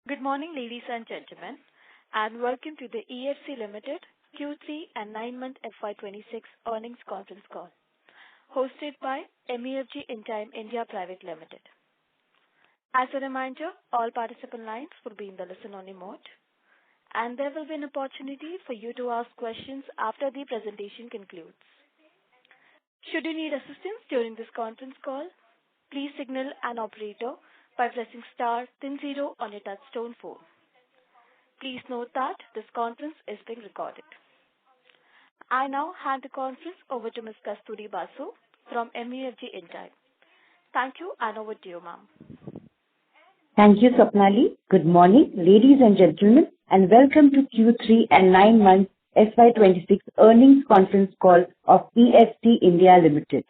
Good morning, ladies and gentlemen, and welcome to the EFC Limited Q3 and 9-month FY26 earnings conference call, hosted by MUFG Intime India Private Limited. As a reminder, all participant lines will be in the listen-only mode, and there will be an opportunity for you to ask questions after the presentation concludes. Should you need assistance during this conference call, please signal an operator by pressing star then 0 on your touchtone phone. Please note that this conference is being recorded. I now hand the conference over to Ms. Kasturi Basu from MUFG Intime. Thank you, and over to you, ma'am. Thank you, Swapnali. Good morning, ladies and gentlemen, and welcome to Q3 and 9-month FY26 earnings conference call of EFC India Limited.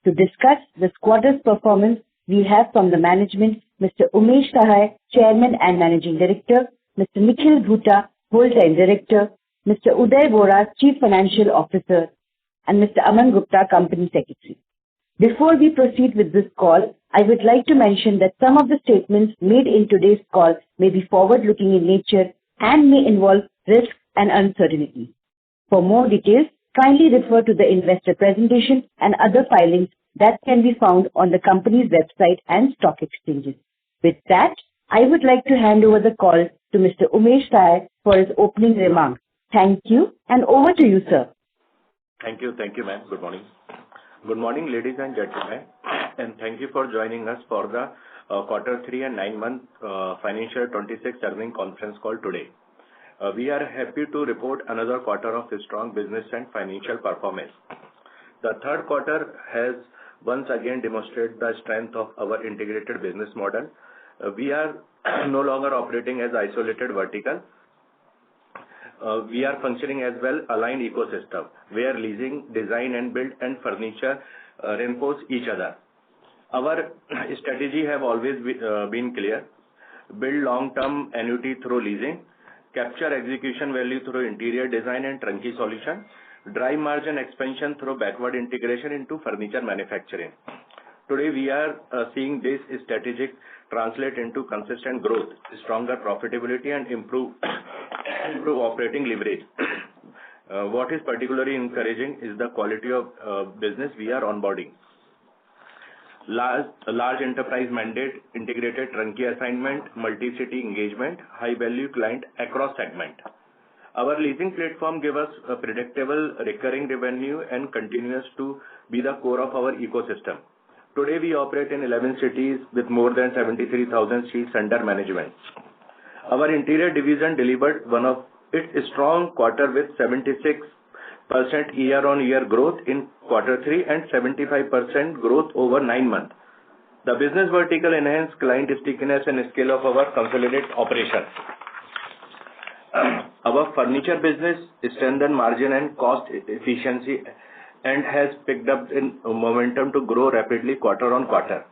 To discuss this quarter's performance, we have from the management Mr. Umesh Sahai, Chairman and Managing Director, Mr. Nikhil Bhuta, Whole-time Director, Mr. Uday Vora, Chief Financial Officer, and Mr. Aman Gupta, Company Secretary. Before we proceed with this call, I would like to mention that some of the statements made in today's call may be forward-looking in nature and may involve risks and uncertainties. For more details, kindly refer to the investor presentation and other filings that can be found on the company's website and stock exchanges. With that, I would like to hand over the call to Mr. Umesh Sahai for his opening remarks. Thank you, and over to you, sir. Thank you, ma'am. Good morning. Good morning, ladies and gentlemen, and thank you for joining us for the Quarter 3 and 9-month Financial 26 earnings conference call today. We are happy to report another quarter of strong business and financial performance. The third quarter has once again demonstrated the strength of our integrated business model. We are no longer operating as isolated vertical. We are functioning as well-aligned ecosystem, where leasing, design and build and furniture reinforce each other. Our strategy have always been clear: build long-term annuity through leasing, capture execution value through interior design and turnkey solution, drive margin expansion through backward integration into furniture manufacturing. Today, we are seeing this strategic translate into consistent growth, stronger profitability, and improve operating leverage. What is particularly encouraging is the quality of business we are onboarding. Large enterprise mandate, integrated turnkey assignment, multi-city engagement, high-value client across segment. Our leasing platform gives us a predictable recurring revenue and continues to be the core of our ecosystem. Today, we operate in 11 cities with more than 73,000 seats under management. Our interior division delivered one of its strong quarter with 76% year-on-year growth in quarter 3 and 75% growth over 9 months. The business vertical enhanced client stickiness and scale of our consolidated operations. Our furniture business strengthened margin and cost efficiency and has picked up in momentum to grow rapidly quarter on quarter.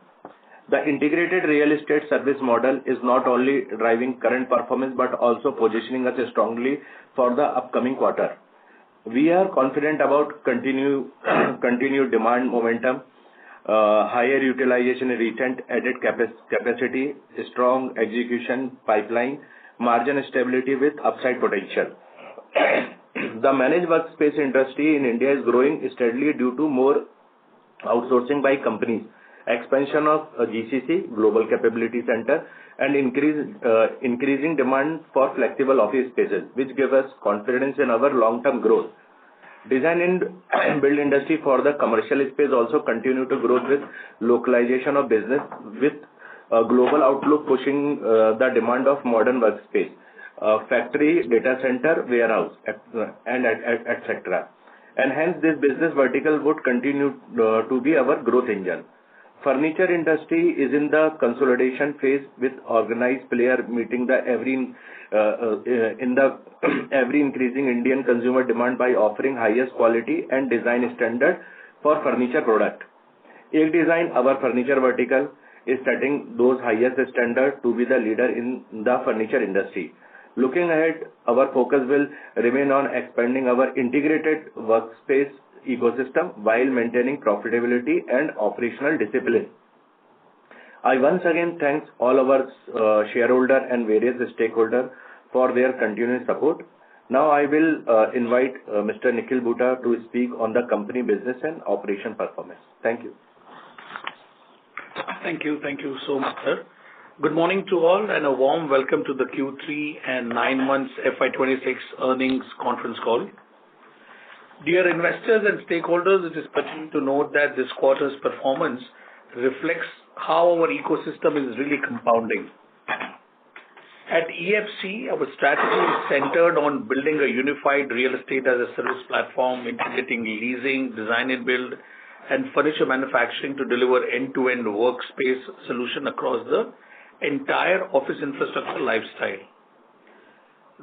The integrated real estate service model is not only driving current performance but also positioning us strongly for the upcoming quarter. We are confident about continued demand momentum, higher utilization and recent added capacity, strong execution pipeline, margin stability with upside potential. The managed workspace industry in India is growing steadily due to more outsourcing by companies, expansion of GCC, Global Capability Center, and increasing demand for flexible office spaces, which give us confidence in our long-term growth. Design and build industry for the commercial space also continue to grow with localization of business, with a global outlook pushing the demand of modern workspace, factory, data center, warehouse, and etc. And hence, this business vertical would continue to be our growth engine. Furniture industry is in the consolidation phase with organized player meeting the ever increasing Indian consumer demand by offering highest quality and design standard for furniture product. Ek Design, our furniture vertical, is setting those highest standards to be the leader in the furniture industry. Looking ahead, our focus will remain on expanding our integrated workspace ecosystem while maintaining profitability and operational discipline. I once again thank all our shareholder and various stakeholders for their continued support. Now I will invite Mr. Nikhil Bhuta to speak on the company business and operation performance. Thank you. Thank you. Thank you so much, sir. Good morning to all and a warm welcome to the Q3 and 9 months FY26 earnings conference call. Dear investors and stakeholders, it is pertinent to note that this quarter's performance reflects how our ecosystem is really compounding. At EFC, our strategy is centered on building a unified real estate as a service platform, integrating leasing, design and build, and furniture manufacturing to deliver end-to-end workspace solution across the entire office infrastructure lifestyle.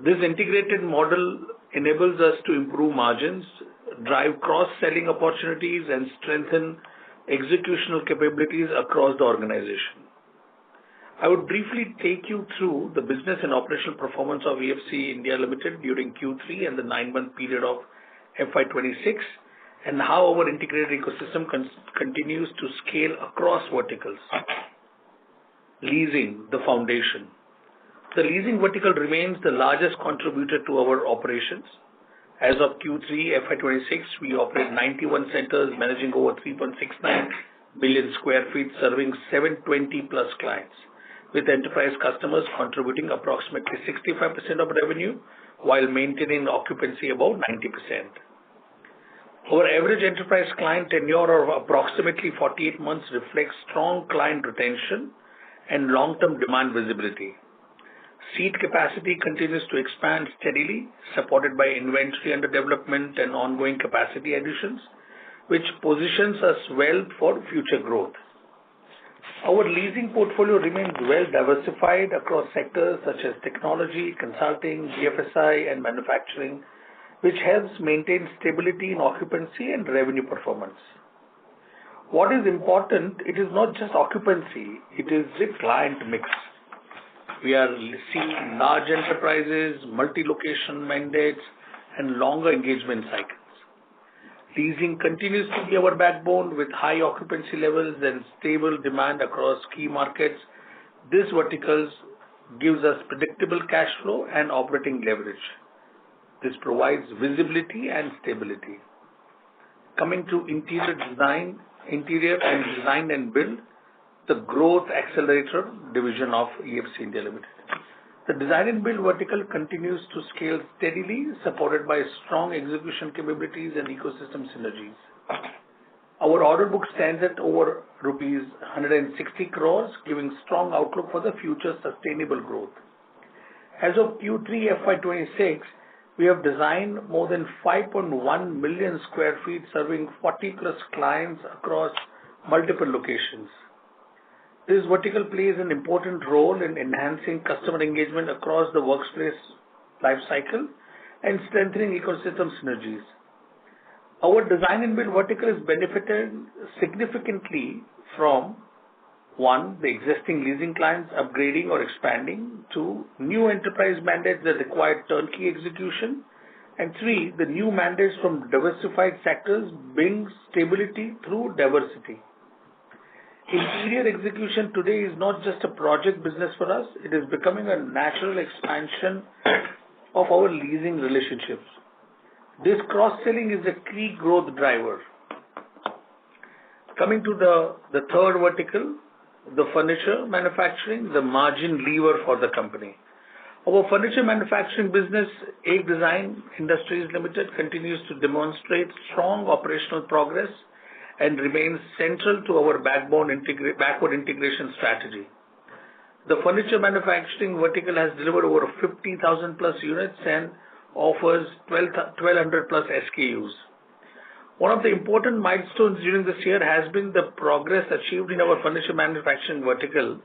This integrated model enables us to improve margins, drive cross-selling opportunities, and strengthen executional capabilities across the organization. I would briefly take you through the business and operational performance of EFC India Limited during Q3 and the 9-month period of FY26 and how our integrated ecosystem continues to scale across verticals. Leasing, the foundation. The leasing vertical remains the largest contributor to our operations. As of Q3 FY26, we operate 91 centers managing over 3.69 million square feet, serving 720 plus clients, with enterprise customers contributing approximately 65% of revenue while maintaining occupancy above 90%. Our average enterprise client tenure of approximately 48 months reflects strong client retention and long-term demand visibility. Seat capacity continues to expand steadily, supported by inventory under development and ongoing capacity additions, which positions us well for future growth. Our leasing portfolio remains well diversified across sectors such as technology, consulting, BFSI, and manufacturing, which helps maintain stability in occupancy and revenue performance. What is important, it is not just occupancy, it is the client mix. We are seeing large enterprises, multi-location mandates, and longer engagement cycles. Leasing continues to be our backbone with high occupancy levels and stable demand across key markets. This vertical gives us predictable cash flow and operating leverage. This provides visibility and stability. Coming to interior and design and build, the growth accelerator division of EFC India Limited. The design and build vertical continues to scale steadily, supported by strong execution capabilities and ecosystem synergies. Our order book stands at over rupees 160 crores, giving strong outlook for the future sustainable growth. As of Q3 FY26, we have designed more than 5.1 million square feet, serving 40 plus clients across multiple locations. This vertical plays an important role in enhancing customer engagement across the workspace lifecycle and strengthening ecosystem synergies. Our design and build vertical is benefited significantly from 1, the existing leasing clients upgrading or expanding, 2, new enterprise mandates that require turnkey execution, and 3, the new mandates from diversified sectors bring stability through diversity. Interior execution today is not just a project business for us, it is becoming a natural expansion of our leasing relationships. This cross-selling is a key growth driver. Coming to the third vertical, the furniture manufacturing, the margin lever for the company. Our furniture manufacturing business, Egg Design Industries Limited, continues to demonstrate strong operational progress and remains central to our backward integration strategy. The furniture manufacturing vertical has delivered over 50,000 plus units and offers 1,200 plus SKUs. One of the important milestones during this year has been the progress achieved in our furniture manufacturing vertical,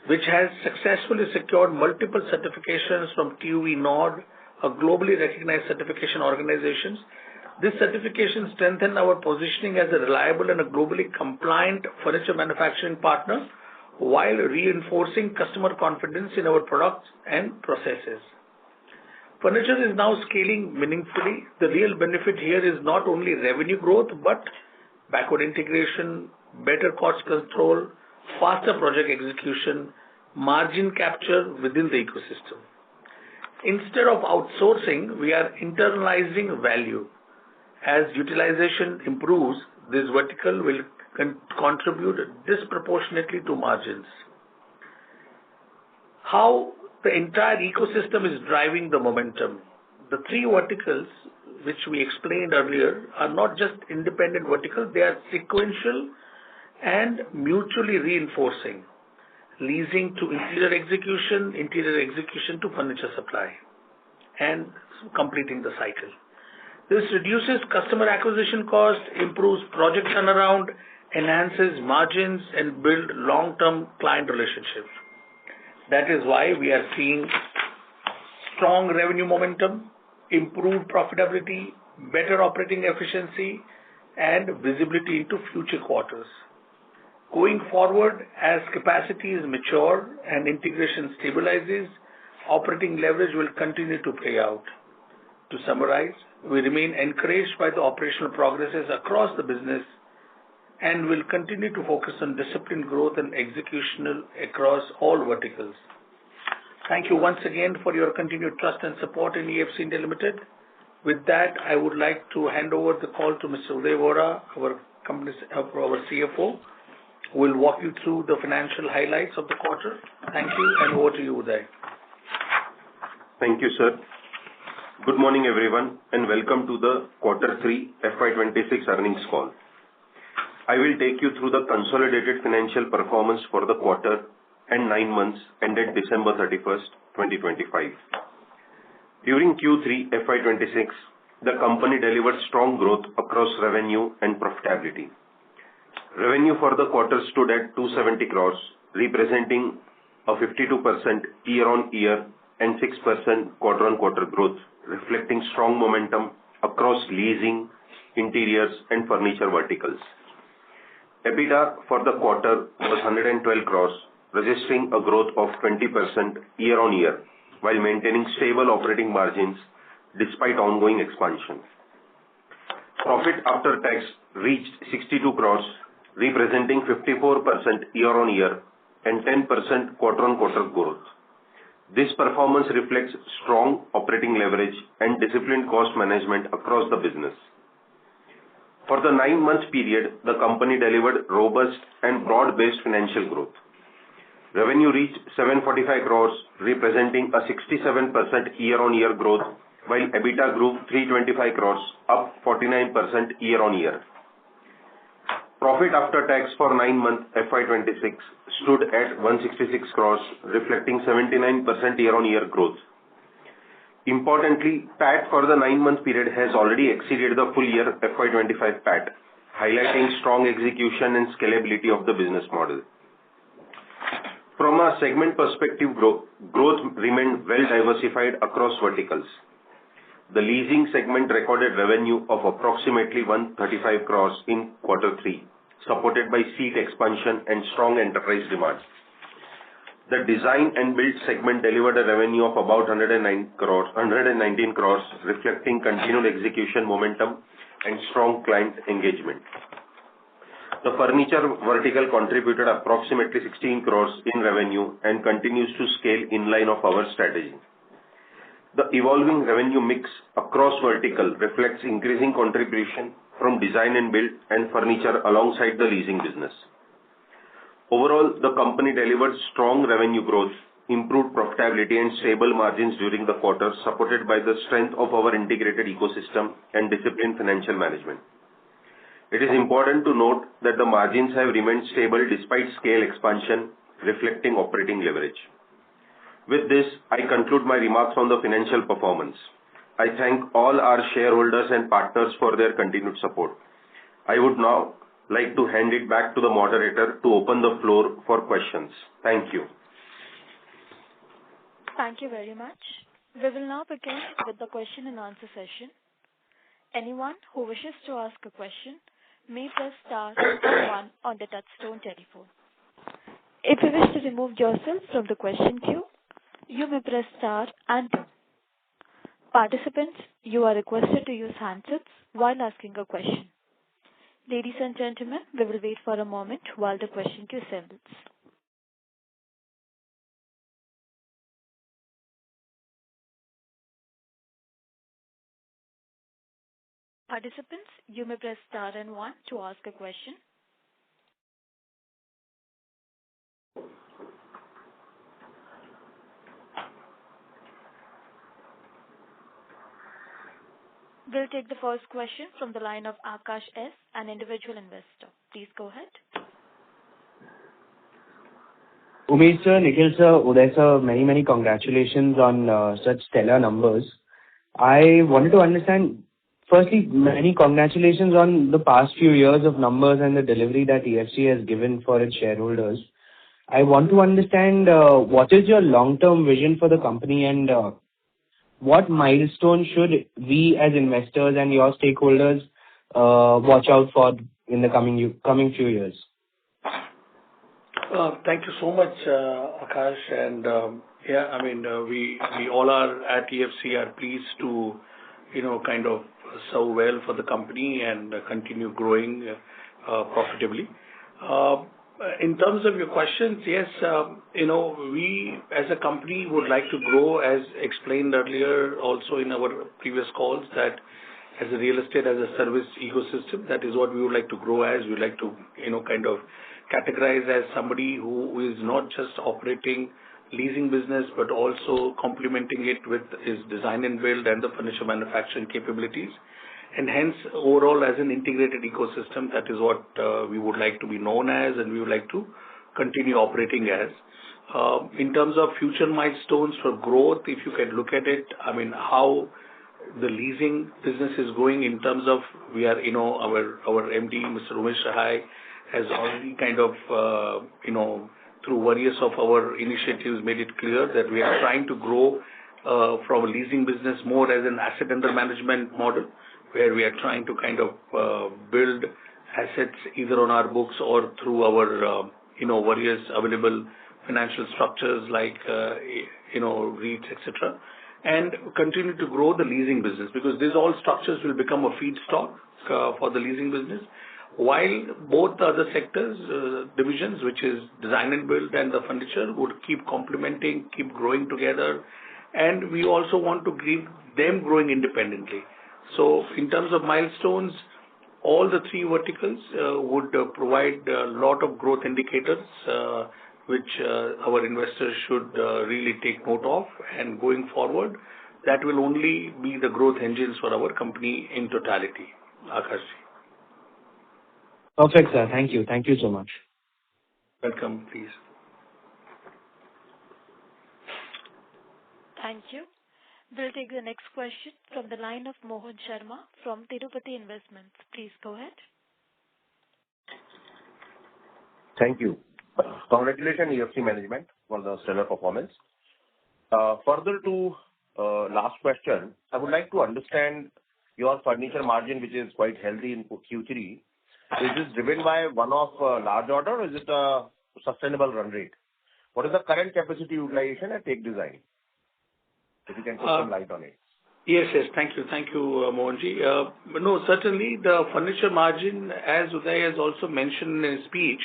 which has successfully secured multiple certifications from TUV Nord, a globally recognized certification organization. This certification strengthens our positioning as a reliable and a globally compliant furniture manufacturing partner while reinforcing customer confidence in our products and processes. Furniture is now scaling meaningfully. The real benefit here is not only revenue growth, but backward integration, better cost control, faster project execution, margin capture within the ecosystem. Instead of outsourcing, we are internalizing value. As utilization improves, this vertical will contribute disproportionately to margins. How the entire ecosystem is driving the momentum. The three verticals, which we explained earlier, are not just independent verticals, they are sequential and mutually reinforcing. Leasing to interior execution to furniture supply, and completing the cycle. This reduces customer acquisition cost, improves project turnaround, enhances margins, and build long-term client relationships. That is why we are seeing strong revenue momentum, improved profitability, better operating efficiency, and visibility into future quarters. Going forward, as capacities mature and integration stabilizes, operating leverage will continue to play out. To summarize, we remain encouraged by the operational progresses across the business and will continue to focus on disciplined growth and executional across all verticals. Thank you once again for your continued trust and support in EFC India Limited. With that, I would like to hand over the call to Mr. Uday Vora, our CFO, who will walk you through the financial highlights of the quarter. Thank you, and over to you, Uday. Thank you, sir. Good morning, everyone, and welcome to the Q3 FY26 earnings call. I will take you through the consolidated financial performance for the quarter and 9 months ended December 31st, 2025. During Q3 FY26, the company delivered strong growth across revenue and profitability. Revenue for the quarter stood at 270 crores, representing a 52% year-on-year and 6% quarter-on-quarter growth, reflecting strong momentum across leasing, interiors, and furniture verticals. EBITDA for the quarter was 112 crores, registering a growth of 20% year-on-year, while maintaining stable operating margins despite ongoing expansion. Profit after tax reached 62 crores, representing 54% year-on-year and 10% quarter-on-quarter growth. This performance reflects strong operating leverage and disciplined cost management across the business. For the 9-month period, the company delivered robust and broad-based financial growth. Revenue reached 745 crores, representing a 67% year-on-year growth, while EBITDA grew 325 crores, up 49% year-on-year. Profit after tax for 9-month FY26 stood at 166 crores, reflecting 79% year-on-year growth. Importantly, PAT for the 9-month period has already exceeded the full year FY25 PAT, highlighting strong execution and scalability of the business model. From a segment perspective, growth remained well diversified across verticals. The leasing segment recorded revenue of approximately 135 crores in Q3, supported by seat expansion and strong enterprise demand. The design and build segment delivered a revenue of about 119 crores, reflecting continued execution momentum and strong client engagement. The furniture vertical contributed approximately 16 crores in revenue and continues to scale in line of our strategy. The evolving revenue mix across vertical reflects increasing contribution from design and build and furniture alongside the leasing business. Overall, the company delivered strong revenue growth, improved profitability, and stable margins during the quarter, supported by the strength of our integrated ecosystem and disciplined financial management. It is important to note that the margins have remained stable despite scale expansion, reflecting operating leverage. With this, I conclude my remarks on the financial performance. I thank all our shareholders and partners for their continued support. I would now like to hand it back to the moderator to open the floor for questions. Thank you. Thank you very much. We will now begin with the question and answer session. Anyone who wishes to ask a question may press star and 1 on the touchtone telephone. If you wish to remove yourself from the question queue, you may press star and 2. Participants, you are requested to use handsets while asking a question. Ladies and gentlemen, we will wait for a moment while the question queue assembles. Participants, you may press star and one to ask a question. We'll take the first question from the line of Akash S., an individual investor. Please go ahead. Umesh sir, Nikhil sir, Uday sir, many congratulations on such stellar numbers. I wanted to understand, firstly, many congratulations on the past few years of numbers and the delivery that EFC has given for its shareholders. I want to understand what is your long-term vision for the company and what milestone should we as investors and your stakeholders watch out for in the coming few years? Thank you so much, Akash. And we all are at EFC are pleased to, kind of serve well for the company and continue growing profitably. In terms of your questions, yes, we as a company would like to grow, as explained earlier, also in our previous calls, that as a real estate as a service ecosystem, that is what we would like to grow as. We would like to, kind of categorize as somebody who is not just operating leasing business, but also complementing it with his design and build and the furniture manufacturing capabilities. And hence, overall, as an integrated ecosystem, that is what we would like to be known as, and we would like to continue operating as. In terms of future milestones for growth, if you can look at it, how the leasing business is going in terms of we are, our MD, Mr. Umesh Sahai, has already kind of, through various of our initiatives made it clear that we are trying to grow from a leasing business more as an asset under management model, where we are trying to kind of build assets either on our books or through our, various available financial structures like, REITs, etc., and continue to grow the leasing business, because these all structures will become a feedstock for the leasing business, while both the other sectors, divisions, which is design and build and the furniture, would keep complementing, keep growing together, and we also want to keep them growing independently. So in terms of milestones, all the three verticals would provide a lot of growth indicators, which our investors should really take note of. And going forward, that will only be the growth engines for our company in totality. Akash. Perfect, sir. Thank you. Thank you so much. Welcome, please. Thank you. We'll take the next question from the line of Mohan Sharma from Tirupati Investments. Please go ahead. Thank you. Congratulations, EFC management, for the stellar performance. Further to last question, I would like to understand your furniture margin, which is quite healthy in Q3. Is this driven by one-off large order, or is it a sustainable run rate? What is the current capacity utilization at Tech Design? If you can put some light on it. Yes. Thank you, Mohanji. No, certainly the furniture margin, as Uday has also mentioned in his speech,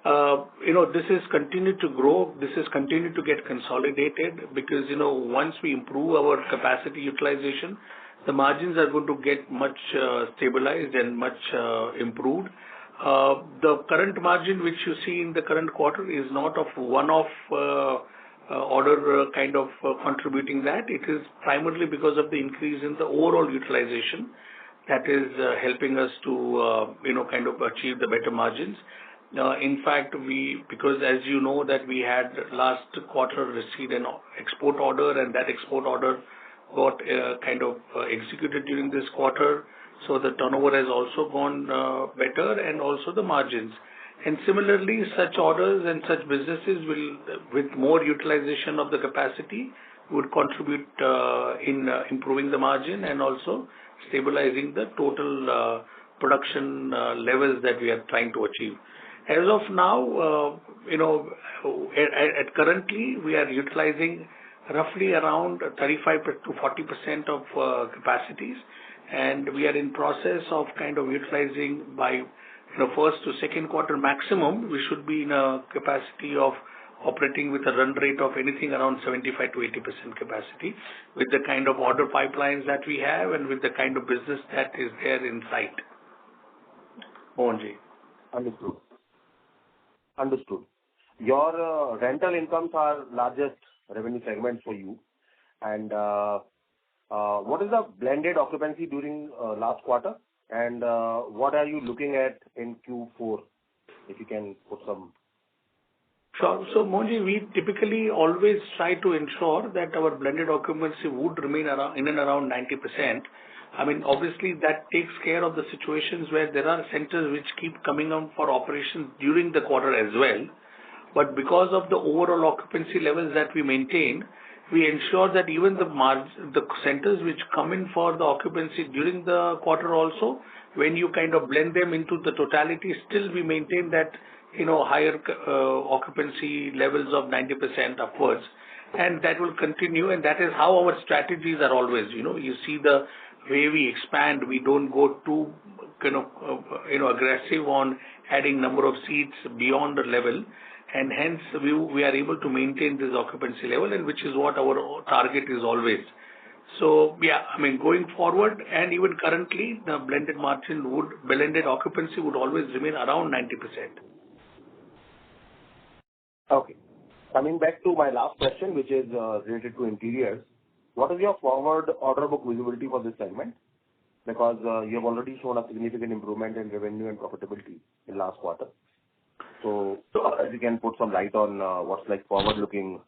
this is continued to grow. This is continued to get consolidated because, once we improve our capacity utilization, the margins are going to get much stabilized and much improved. The current margin which you see in the current quarter is not of one-off order kind of contributing that. It is primarily because of the increase in the overall utilization that is helping us to, kind of achieve the better margins. In fact, because as you know that we had last quarter received an export order, and that export order got kind of executed during this quarter. So the turnover has also gone better, and also the margins. And similarly, such orders and such businesses will, with more utilization of the capacity, would contribute in improving the margin and also stabilizing the total production levels that we are trying to achieve. As of now, currently we are utilizing roughly around 35 to 40% of capacities, and we are in process of kind of utilizing by first to second quarter maximum. We should be in a capacity of operating with a run rate of anything around 75 to 80% capacity with the kind of order pipelines that we have and with the kind of business that is there in sight. Mohanji. Understood. Your rental incomes are largest revenue segment for you. And what is the blended occupancy during last quarter? And what are you looking at in Q4? If you can put some. Sure. So, Mohanji, we typically always try to ensure that our blended occupancy would remain in and around 90%. I mean, obviously, that takes care of the situations where there are centers which keep coming up for operations during the quarter as well. But because of the overall occupancy levels that we maintain, we ensure that even the centers which come in for the occupancy during the quarter also, when you kind of blend them into the totality, still we maintain that higher occupancy levels of 90% upwards, and that will continue. And that is how our strategies are always. You see the way we expand, we don't go too aggressive on adding number of seats beyond the level. And hence, we are able to maintain this occupancy level, and which is what our target is always. So, yeah, I mean, going forward, and even currently, the blended occupancy would always remain around 90%. Okay. Coming back to my last question, which is related to interiors, what is your forward order book visibility for this segment? Because you have already shown a significant improvement in revenue and profitability in last quarter. So if you can put some light on what's like forward-looking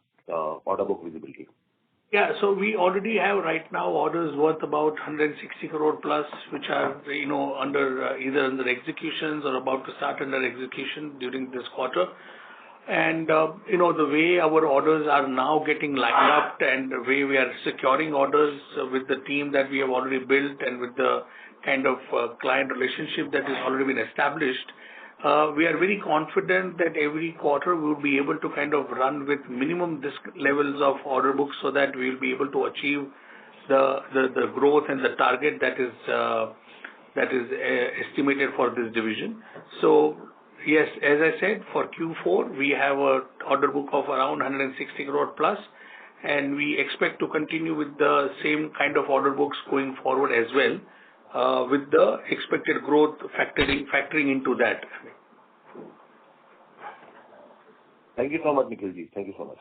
order book visibility. Yeah, so we already have right now orders worth about 160 crore plus, which are under either under executions or about to start under execution during this quarter. And the way our orders are now getting lined up and the way we are securing orders with the team that we have already built and with the kind of client relationship that has already been established, we are very confident that every quarter we will be able to kind of run with minimum this levels of order books so that we will be able to achieve the growth and the target that is estimated for this division. So yes, as I said, for Q4 we have a order book of around 160 crore plus, and we expect to continue with the same kind of order books going forward as well. With the expected growth factoring into that. Thank you so much, Nikhilji. Thank you so much.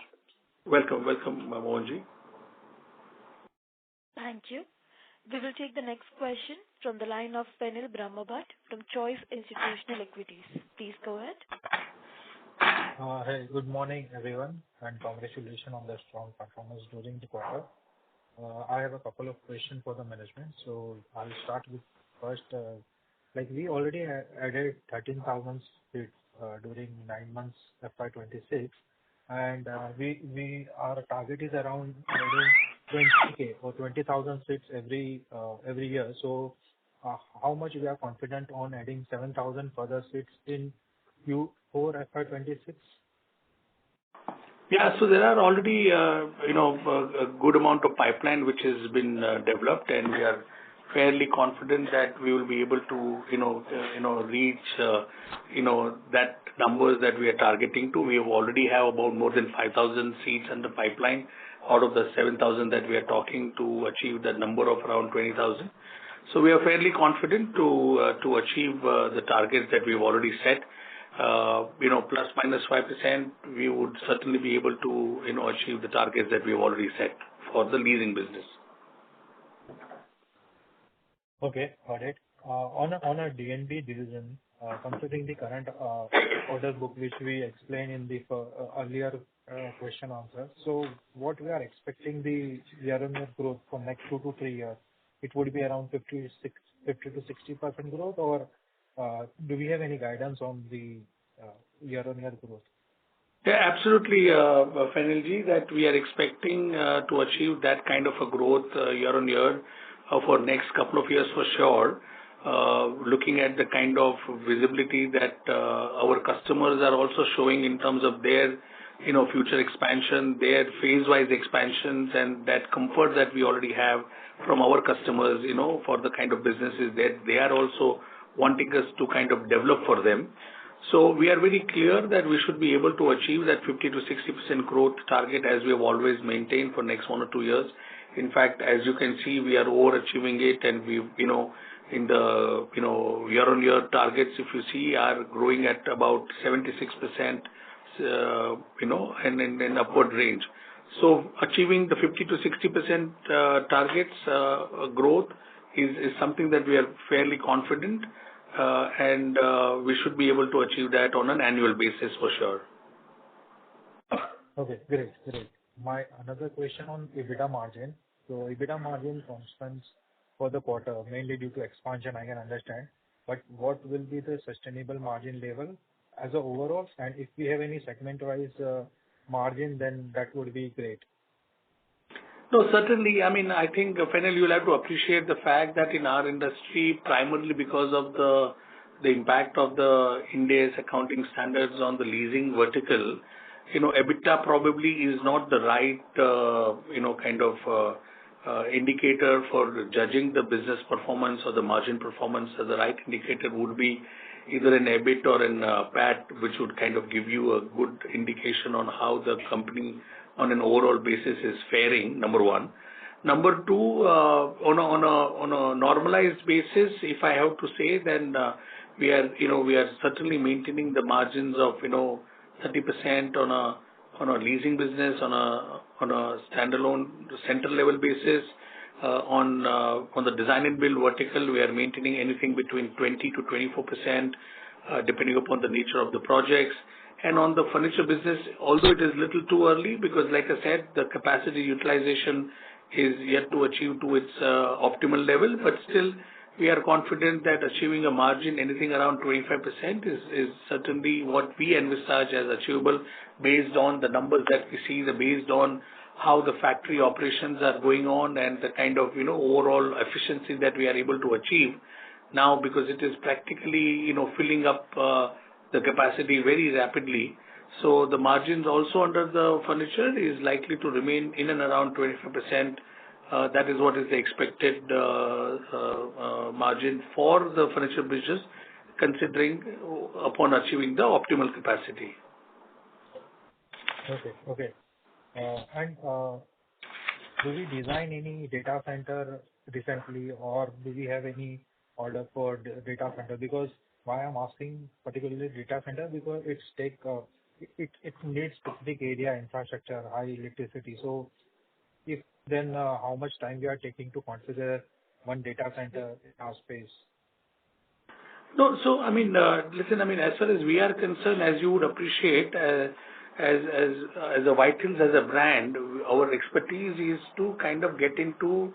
Welcome, Mohanji. Thank you. We will take the next question from the line of Fenil Brahmabhat from Choice Institutional Equities. Please go ahead. Hey, good morning, everyone, and congratulations on the strong performance during the quarter. I have a couple of questions for the management. So I'll start with first, we already added 13,000 seats during 9 months FY26, and our target is around adding 20K or 20,000 seats every year. So how much we are confident on adding 7,000 further seats in Q4 FY26? Yeah, so there are already, a good amount of pipeline which has been developed, and we are fairly confident that we will be able to, reach, that numbers that we are targeting to. We already have about more than 5,000 seats in the pipeline out of the 7,000 that we are talking to achieve that number of around 20,000. So we are fairly confident to achieve the targets that we've already set. Plus minus 5%, we would certainly be able to, achieve the targets that we've already set for the leasing business. Okay, got it. On a DNB division, considering the current order book, which we explained in the earlier question answer, so what we are expecting the year-on-year growth for next 2 to 3 years, it would be around 50 to 60% growth, or do we have any guidance on the year-on-year growth? Yeah, absolutely, Fenilji, that we are expecting to achieve that kind of a growth year-on-year for next couple of years for sure. Looking at the kind of visibility that our customers are also showing in terms of their future expansion, their phase-wise expansions, and that comfort that we already have from our customers, for the kind of businesses that they are also wanting us to kind of develop for them. So we are very clear that we should be able to achieve that 50 to 60% growth target as we have always maintained for next 1 or 2 years. In fact, as you can see, we are overachieving it, and we, in the, year-on-year targets, if you see, are growing at about 76%, and in upward range. So achieving the 50 to 60% targets growth is something that we are fairly confident, and we should be able to achieve that on an annual basis for sure. Okay, great. My another question on EBITDA margin. So EBITDA margin constants for the quarter, mainly due to expansion, I can understand. But what will be the sustainable margin level as a overall? And if we have any segment-wise margin, then that would be great. No, certainly. I mean, I think, Fennel, you'll have to appreciate the fact that in our industry, primarily because of the impact of the Ind AS accounting standards on the leasing vertical, EBITDA probably is not the right, kind of indicator for judging the business performance or the margin performance. So the right indicator would be either an EBIT or an PAT, which would kind of give you a good indication on how the company on an overall basis is faring, number one. Number two, on a normalized basis, if I have to say, then we are certainly maintaining the margins of 30% on a leasing business, on a standalone center level basis. On the design and build vertical, we are maintaining anything between 20 to 24%, depending upon the nature of the projects. And on the furniture business, although it is little too early, because like I said, the capacity utilization is yet to achieve to its optimal level, but still we are confident that achieving a margin anything around 25% is certainly what we envisage as achievable based on the numbers that we see, based on how the factory operations are going on and the kind of overall efficiency that we are able to achieve now, because it is practically filling up the capacity very rapidly. So the margins also under the furniture is likely to remain in and around 25%. That is what is the expected margin for the furniture business, considering upon achieving the optimal capacity. Okay. And do we design any data center recently, or do we have any order for data center? Because why I'm asking particularly data center, because it needs specific area infrastructure, high electricity. So if then how much time we are taking to configure one data center in our space? No, so I mean, listen, as far as we are concerned, as you would appreciate, as a Whitehills as a brand, our expertise is to kind of get into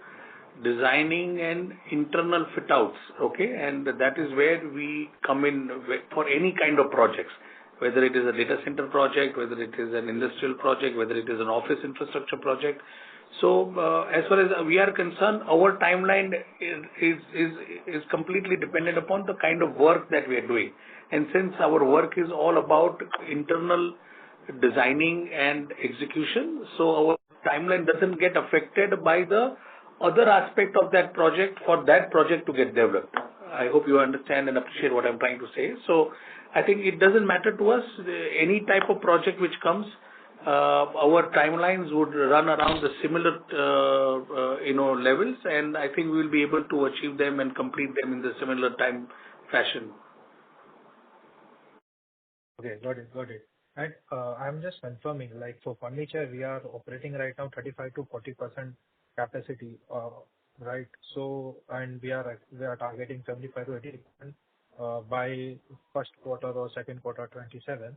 designing and internal fit outs, okay, and that is where we come in for any kind of projects, whether it is a data center project, whether it is an industrial project, whether it is an office infrastructure project. So as far as we are concerned, our timeline is completely dependent upon the kind of work that we are doing. And since our work is all about internal designing and execution, so our timeline doesn't get affected by the other aspect of that project for that project to get developed. I hope you understand and appreciate what I'm trying to say. So I think it doesn't matter to us, any type of project which comes, our timelines would run around the similar, levels, and I think we will be able to achieve them and complete them in the similar time fashion. Okay, got it. And I'm just confirming, like for furniture, we are operating right now 35 to 40% capacity, right? So, and we are targeting 75 to 80% by first quarter or second quarter 27.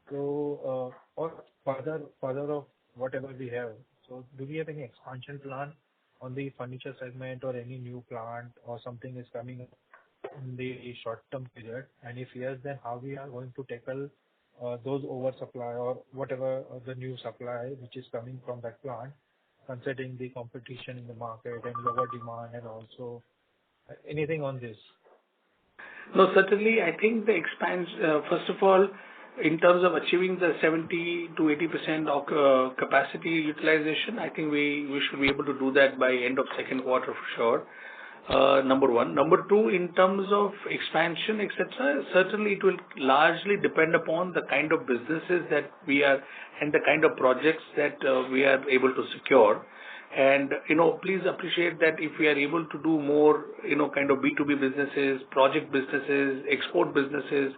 So, or further of whatever we have. So, do we have any expansion plan on the furniture segment, or any new plant or something is coming in the short-term period? And if yes, then how we are going to tackle those oversupply or whatever the new supply which is coming from that plant, considering the competition in the market and lower demand, and also anything on this? No, certainly. I think the expansion, first of all, in terms of achieving the 70 to 80% of capacity utilization, I think we should be able to do that by end of second quarter for sure. Number one. Number two, in terms of expansion, etc., certainly it will largely depend upon the kind of businesses that we are and the kind of projects that we are able to secure. And, please appreciate that if we are able to do more, kind of B2B businesses, project businesses, export businesses,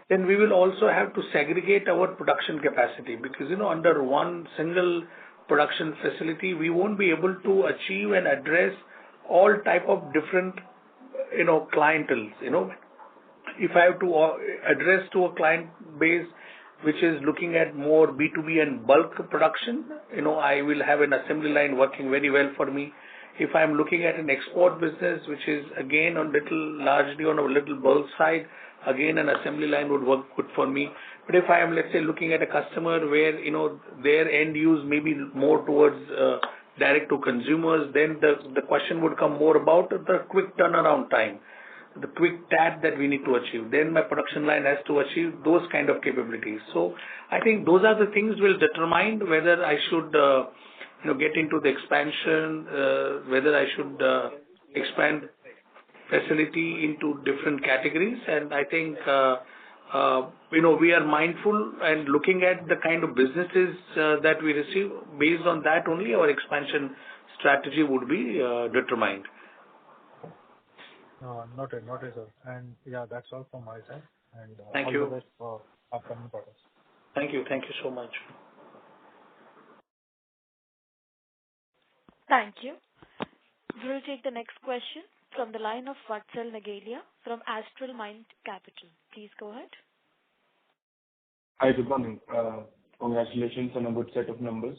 then we will also have to segregate our production capacity because, under one single production facility, we won't be able to achieve and address all type of different, clienteles, If I have to address to a client base which is looking at more B2B and bulk production, I will have an assembly line working very well for me. If I'm looking at an export business, which is again largely on a little bulk side, again an assembly line would work good for me. But if I am, let's say, looking at a customer where, their end use may be more towards direct to consumers, then the question would come more about the quick turnaround time, the quick TAT that we need to achieve. Then my production line has to achieve those kind of capabilities. So I think those are the things will determine whether I should, get into the expansion, whether I should expand facility into different categories. And I think, we are mindful and looking at the kind of businesses that we receive. Based on that only our expansion strategy would be determined. Noted, sir. And yeah, that's all from my side. And thank you. All the best for upcoming quarters. Thank you so much. Thank you. We will take the next question from the line of Vatsal Nagalia from Astral Mind Capital. Please go ahead. Hi, good morning. Congratulations on a good set of numbers.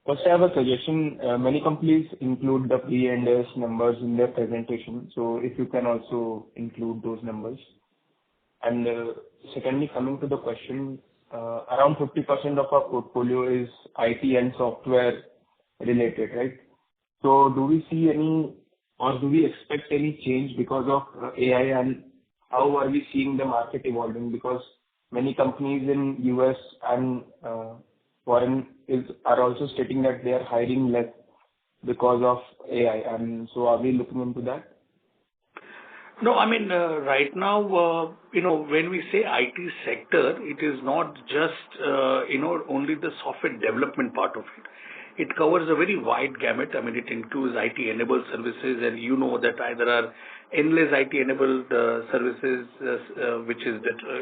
First, I have a suggestion. Many companies include the pre-Ind AS numbers in their presentation. So if you can also include those numbers. And secondly, coming to the question, around 50% of our portfolio is IT and software related, right? So do we see any or do we expect any change because of AI, and how are we seeing the market evolving? Because many companies in US and foreign are also stating that they are hiring less because of AI. And so are we looking into that? No, I mean, right now, when we say IT sector, it is not just, only the software development part of it. It covers a very wide gamut. I mean, it includes IT-enabled services, and that there are endless IT-enabled services, which is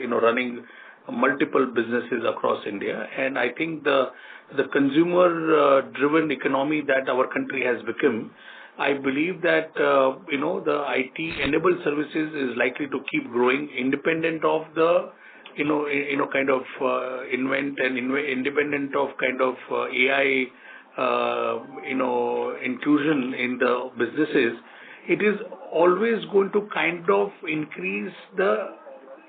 running multiple businesses across India. And I think the consumer-driven economy that our country has become, I believe that, the IT-enabled services is likely to keep growing independent of the, kind of independent of kind of AI, inclusion in the businesses. It is always going to kind of increase the,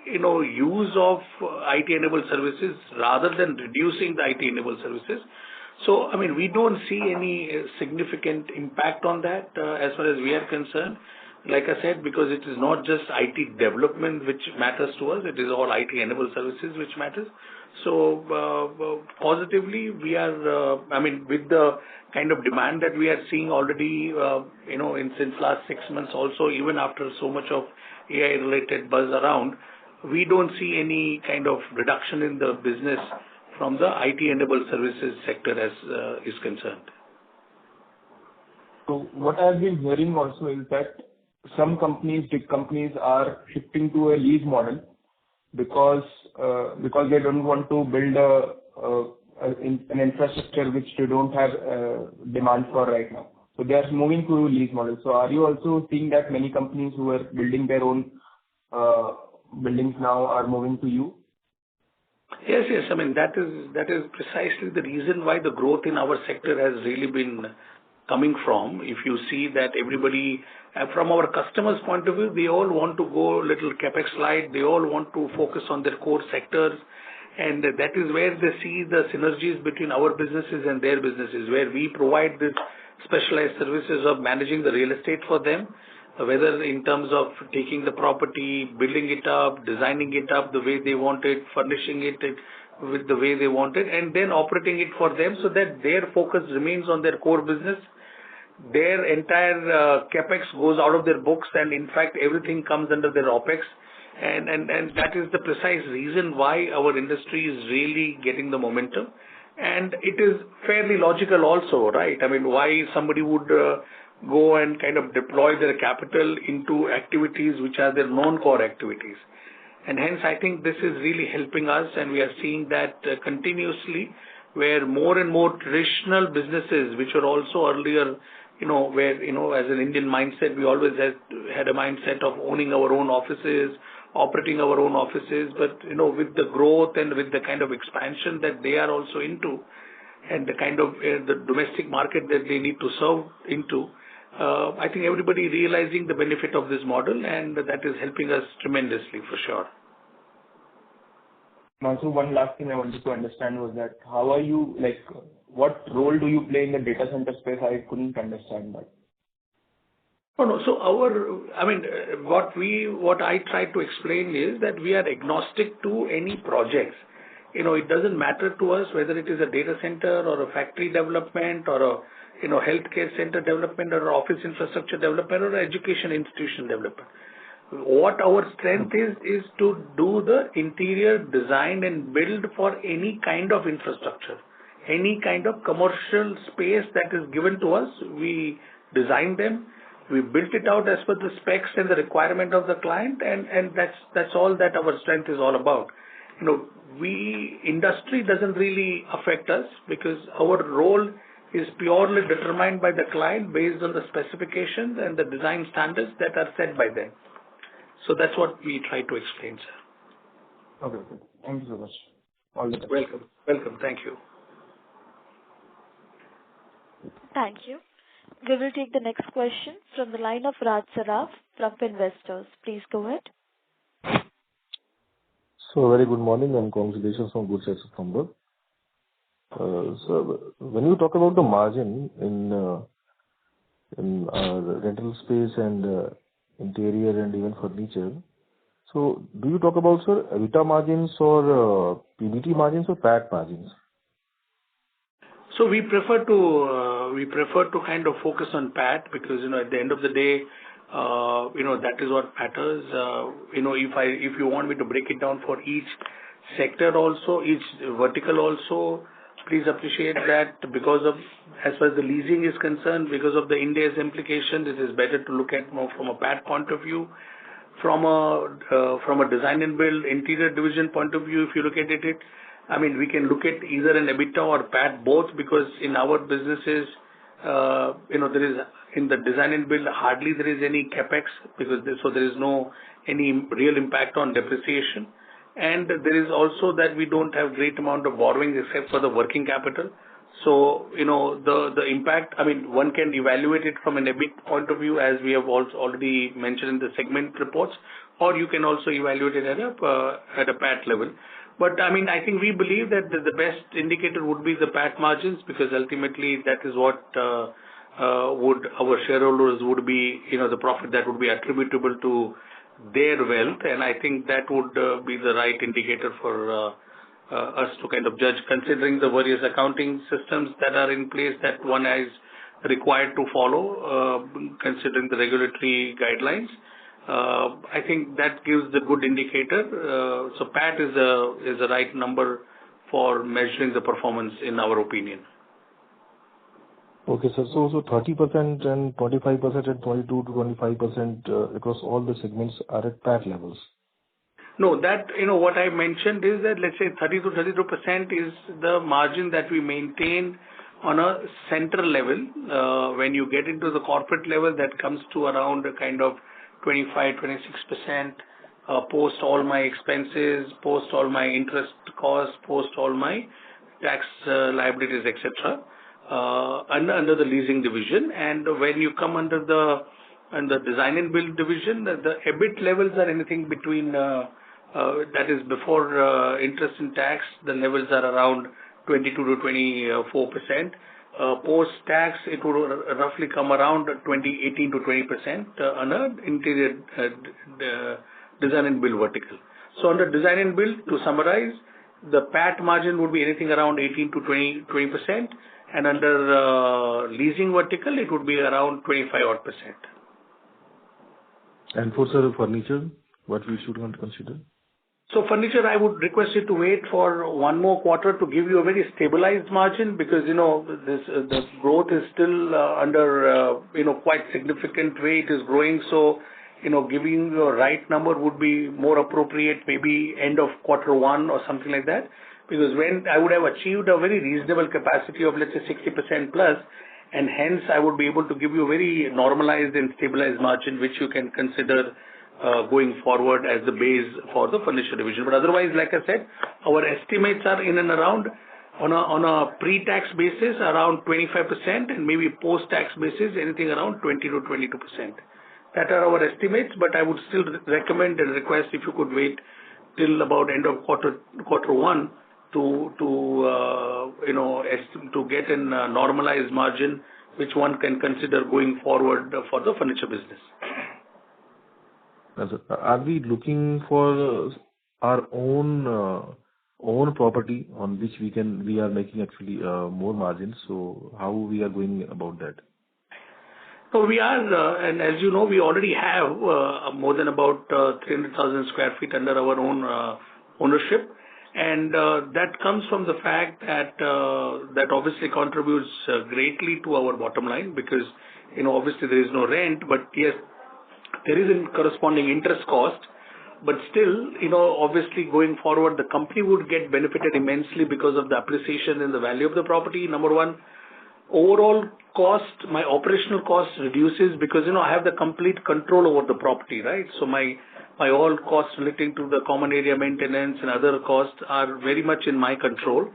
use of IT-enabled services rather than reducing the IT-enabled services. So, I mean, we don't see any significant impact on that as far as we are concerned. Like I said, because it is not just IT development which matters to us, it is all IT-enabled services which matters. So, positively, we are, with the kind of demand that we are seeing already, since last 6 months also, even after so much of AI-related buzz around, we don't see any kind of reduction in the business from the IT-enabled services sector as is concerned. So what I've been hearing also is that some companies, big companies, are shifting to a lease model because they don't want to build an infrastructure which they don't have demand for right now. So they are moving to lease model. So are you also seeing that many companies who are building their own buildings now are moving to you? Yes. I mean, that is precisely the reason why the growth in our sector has really been coming from. If you see that everybody, from our customers' point of view, they all want to go little capex light. They all want to focus on their core sectors. And that is where they see the synergies between our businesses and their businesses, where we provide this specialized services of managing the real estate for them. whether in terms of taking the property, building it up, designing it up the way they want it, furnishing it with the way they want it, and then operating it for them so that their focus remains on their core business. Their entire capex goes out of their books, and in fact, everything comes under their opex. And that is the precise reason why our industry is really getting the momentum. And it is fairly logical also, right? I mean, why somebody would go and kind of deploy their capital into activities which are their non-core activities. And hence, I think this is really helping us, and we are seeing that continuously, where more and more traditional businesses, which were also earlier, where, as an Indian mindset, we always had a mindset of owning our own offices, operating our own offices, but, with the growth and with the kind of expansion that they are also into, and the kind of the domestic market that they need to serve into, I think everybody realizing the benefit of this model, and that is helping us tremendously for sure. Also, one last thing I wanted to understand was that how are you, what role do you play in the data center space? I couldn't understand that. Oh, no. So what I try to explain is that we are agnostic to any projects. It doesn't matter to us whether it is a data center or a factory development or a healthcare center development or office infrastructure development or education institution development. What our strength is to do the interior design and build for any kind of infrastructure, any kind of commercial space that is given to us. We design them, we built it out as per the specs and the requirement of the client, and that's all that our strength is all about. Industry doesn't really affect us because our role is purely determined by the client based on the specifications and the design standards that are set by them. So that's what we try to explain, sir. Okay. Thank you so much. All the best. Welcome. Thank you. Thank you. We will take the next question from the line of Raj Saraf from Investors. Please go ahead. So, very good morning and congratulations on good sets of numbers. So, when you talk about the margin in rental space and interior and even furniture, so do you talk about, sir, EBITDA margins or PBT margins or PAT margins? So we prefer to kind of focus on PAT because at the end of the day, that is what matters. If you want me to break it down for each sector also, each vertical also, please appreciate that because of, as far as the leasing is concerned, because of the Ind AS implication, it is better to look at more from a PAT point of view. From a design and build interior division point of view, if you look at it, we can look at either an EBITDA or PAT both because in our businesses, there is in the design and build hardly there is any capex because there is no any real impact on depreciation. And there is also that we don't have great amount of borrowing except for the working capital. So, the impact, one can evaluate it from an EBIT point of view as we have also already mentioned in the segment reports, or you can also evaluate it at a PAT level. But I think we believe that the best indicator would be the PAT margins because ultimately that is what our shareholders would be, the profit that would be attributable to their wealth, and I think that would be the right indicator for us to kind of judge, considering the various accounting systems that are in place that one is required to follow, considering the regulatory guidelines. I think that gives the good indicator. So PAT is the right number for measuring the performance in our opinion. Okay, sir. So 30% and 25% and 22 to 25% across all the segments are at PAT levels. No, that, what I mentioned is that let's say 30 to 32% is the margin that we maintain on a center level. When you get into the corporate level, that comes to around a kind of 25, 26%, post all my expenses, post all my interest costs, post all my tax liabilities, etc. Under the leasing division. And when you come under the design and build division, the EBIT levels are anything between, that is before interest and tax, the levels are around 22 to 24%. Post-tax, it would roughly come around 18 to 20% on an interior design and build vertical. So under design and build, to summarize, the PAT margin would be anything around 18 to 20%, and under leasing vertical, it would be around 25%. And for sir, furniture, what we should want to consider? So furniture, I would request you to wait for one more quarter to give you a very stabilized margin, because, the growth is still under, quite significant way it is growing. So, giving you a right number would be more appropriate, maybe end of quarter one or something like that. Because when I would have achieved a very reasonable capacity of, let's say, 60% plus, and hence I would be able to give you a very normalized and stabilized margin, which you can consider going forward as the base for the furniture division. But otherwise, like I said, our estimates are in and around on a pre-tax basis around 25%, and maybe post-tax basis anything around 20 to 22%. That are our estimates, but I would still recommend and request if you could wait till about end of quarter one to get a normalized margin which one can consider going forward for the furniture business. Are we looking for our own property on which we are making actually more margins? So how we are going about that? So we are, and as you know, we already have more than about 300,000 square feet under our own ownership, and that comes from the fact that that obviously contributes greatly to our bottom line, because obviously there is no rent, but yes, there is a corresponding interest cost. But still, obviously going forward, the company would get benefited immensely because of the appreciation in the value of the property. Number one, overall cost, my operational cost reduces because, I have the complete control over the property, right? So my all costs relating to the common area maintenance and other costs are very much in my control.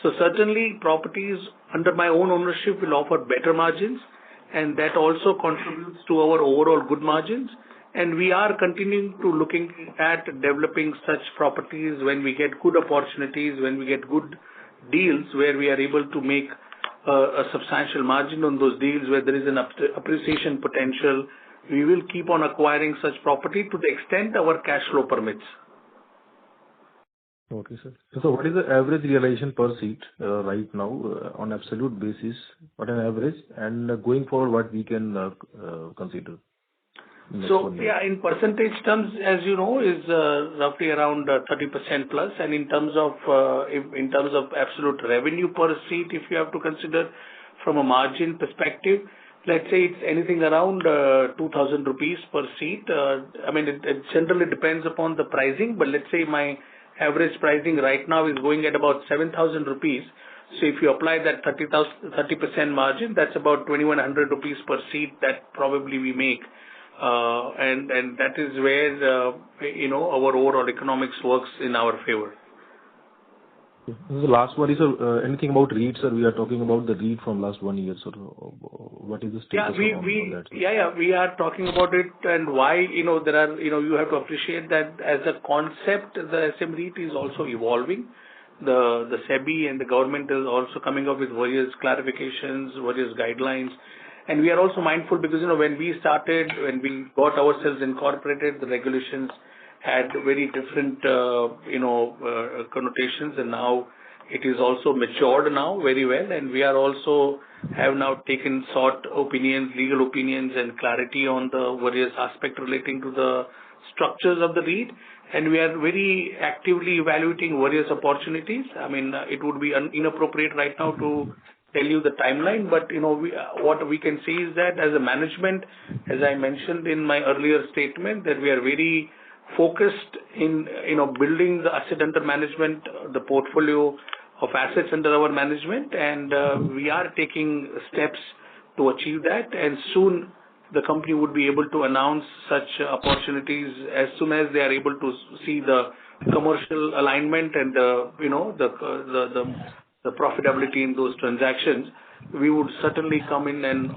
So certainly properties under my own ownership will offer better margins, and that also contributes to our overall good margins. And we are continuing to looking at developing such properties when we get good opportunities, when we get good deals where we are able to make a substantial margin on those deals, where there is an appreciation potential. We will keep on acquiring such property to the extent our cash flow permits. Okay, sir. So what is the average realization per seat right now on absolute basis, what an average, and going forward, what we can consider? So, yeah, in percentage terms, as you know, is roughly around 30% plus. And in terms of absolute revenue per seat, if you have to consider from a margin perspective, let's say it's anything around 2,000 rupees per seat. It generally depends upon the pricing, but let's say my average pricing right now is going at about 7,000 rupees. So if you apply that 30% margin, that's about 2,100 rupees per seat that probably we make. And that is where, our overall economics works in our favor. This is the last one. Is anything about REIT, sir? We are talking about the REIT from last 1 year. So what is the status on that? Yeah, we are talking about it, and why, there are, you have to appreciate that as a concept, the SM REIT is also evolving. The SEBI and the government is also coming up with various clarifications, various guidelines. And we are also mindful because, when we got ourselves incorporated, the regulations had very different, connotations, and now it is also matured now very well. And we are also have now sought opinions, legal opinions and clarity on the various aspects relating to the structures of the REIT. And we are very actively evaluating various opportunities. It would be inappropriate right now to tell you the timeline, but what we can see is that as a management, as I mentioned in my earlier statement, that we are very focused in building the asset under management, the portfolio of assets under our management, and we are taking steps to achieve that. And soon the company would be able to announce such opportunities as soon as they are able to see the commercial alignment and the profitability in those transactions. We would certainly come in and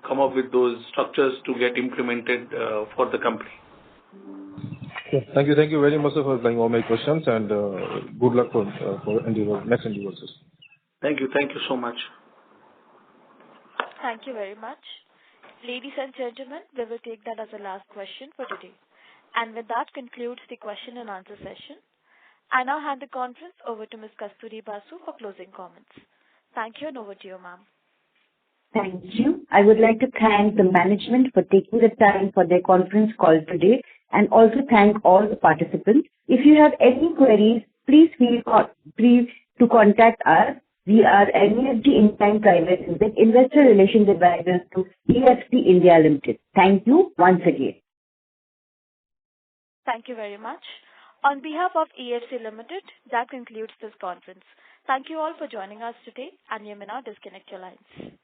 come up with those structures to get implemented for the company. Okay. Thank you very much, sir, for replying all my questions, and good luck for next endeavors. Thank you so much. Thank you very much. Ladies and gentlemen, we will take that as the last question for today. And with that concludes the question and answer session. I now hand the conference over to Ms. Kasturi Basu for closing comments. Thank you, and over to you, ma'am. Thank you. I would like to thank the management for taking the time for their conference call today and also thank all the participants. If you have any queries, please feel free to contact us. We are MUFG In Time Private Limited, Investor Relations Advisors to EFC India Limited. Thank you once again. Thank you very much. On behalf of EFC Limited, that concludes this conference. Thank you all for joining us today, and you may now disconnect your lines.